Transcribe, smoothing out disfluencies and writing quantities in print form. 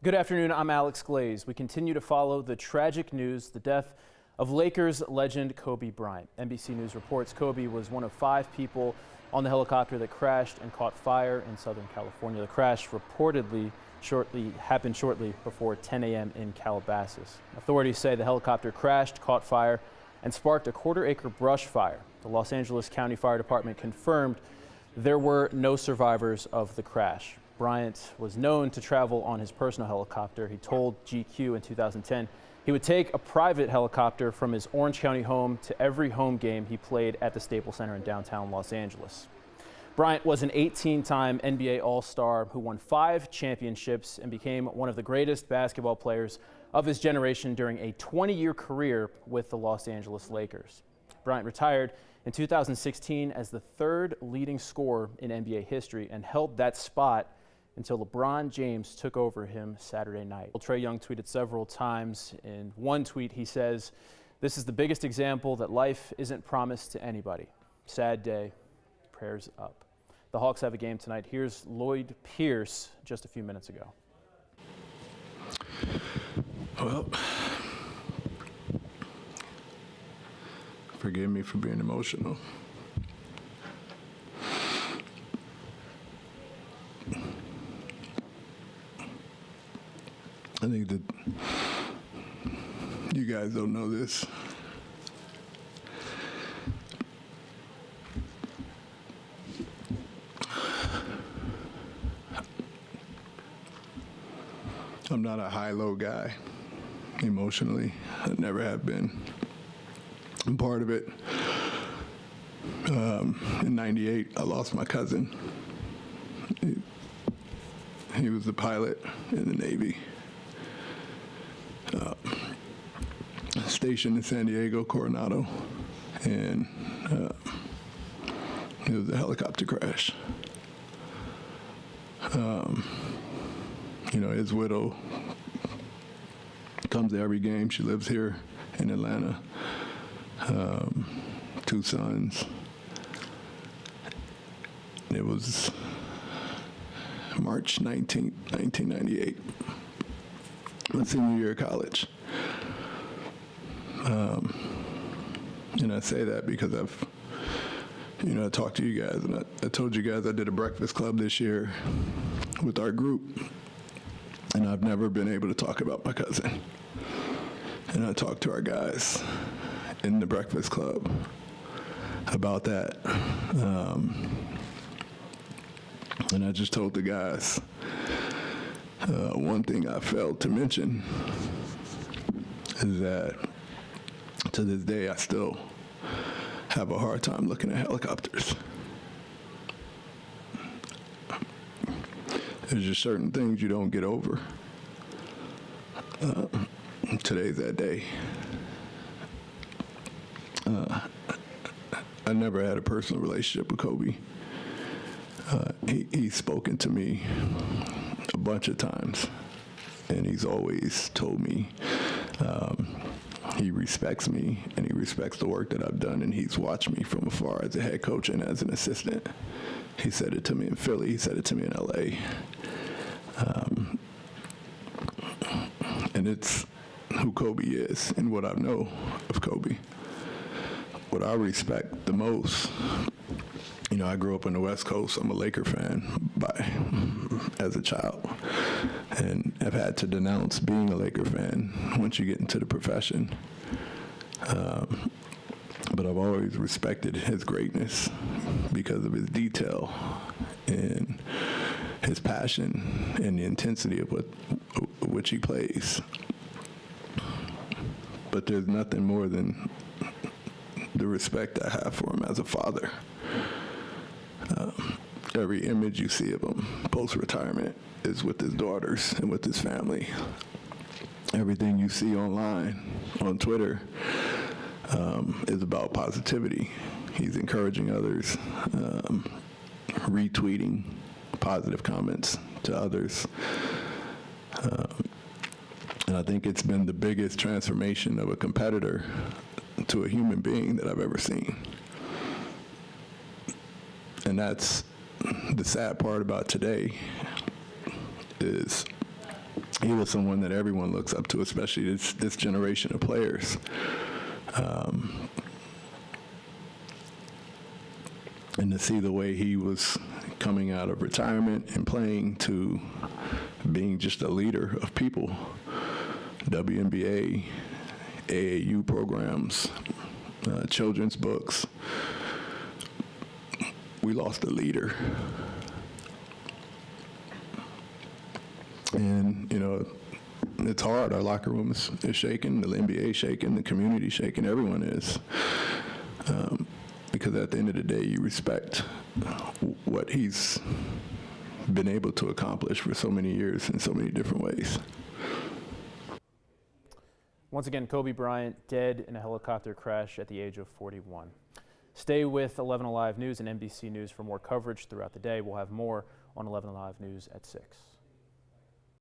Good afternoon, I'm Alex Glaze. We continue to follow the tragic news, the death of Lakers legend Kobe Bryant. NBC News reports Kobe was one of 5 people on the helicopter that crashed and caught fire in Southern California. The crash reportedly happened shortly before 10 a.m. in Calabasas. Authorities say the helicopter crashed, caught fire, and sparked a quarter-acre brush fire. The Los Angeles County Fire Department confirmed there were no survivors of the crash. Bryant was known to travel on his personal helicopter. He told GQ in 2010 he would take a private helicopter from his Orange County home to every home game he played at the Staples Center in downtown Los Angeles. Bryant was an 18-time NBA All-Star who won 5 championships and became one of the greatest basketball players of his generation during a 20-year career with the Los Angeles Lakers. Bryant retired in 2016 as the 3rd leading scorer in NBA history and held that spot until LeBron James took over him Saturday night. Trae Young tweeted several times. In one tweet, he says, "This is the biggest example that life isn't promised to anybody. Sad day. Prayers up." The Hawks have a game tonight. Here's Lloyd Pierce just a few minutes ago. Well, forgive me for being emotional. I think that you guys don't know this. I'm not a high-low guy emotionally. I never have been. And part of it, in '98, I lost my cousin. He was the pilot in the Navy. Stationed in San Diego, Coronado, and it was a helicopter crash. His widow comes to every game. She lives here in Atlanta. 2 sons. It was March 19th, 1998, my senior year of college. And I say that because I've talked to you guys, and I told you guys I did a breakfast club this year with our group, and I've never been able to talk about my cousin. And I talked to our guys in the breakfast club about that. And I just told the guys, one thing I failed to mention is that to this day, I still have a hard time looking at helicopters. There's just certain things you don't get over. Today's that day. I never had a personal relationship with Kobe. He's spoken to me a bunch of times, and he's always told me he respects me and he respects the work that I've done, and he's watched me from afar as a head coach and as an assistant. He said it to me in Philly, he said it to me in LA. And it's who Kobe is and what I know of Kobe. What I respect the most, I grew up on the West Coast. I'm a Laker fan as a child, and I've had to denounce being a Laker fan once you get into the profession. But I've always respected his greatness because of his detail and his passion and the intensity of which he plays. But there's nothing more than the respect I have for him as a father. Every image you see of him post-retirement is with his daughters and with his family. Everything you see online, on Twitter, is about positivity. He's encouraging others, retweeting positive comments to others. And I think it's been the biggest transformation of a competitor to a human being that I've ever seen. And that's the sad part about today is he was someone that everyone looks up to, especially this generation of players. And to see the way he was coming out of retirement and playing to being just a leader of people, WNBA, AAU programs, children's books. We lost a leader. And, you know, it's hard. Our locker room is shaking, the NBA is shaking, the community is shaking, everyone is. Because at the end of the day, you respect what he's been able to accomplish for so many years in so many different ways. Once again, Kobe Bryant dead in a helicopter crash at the age of 41. Stay with 11 Alive News and NBC News for more coverage throughout the day. We'll have more on 11 Alive News at 6.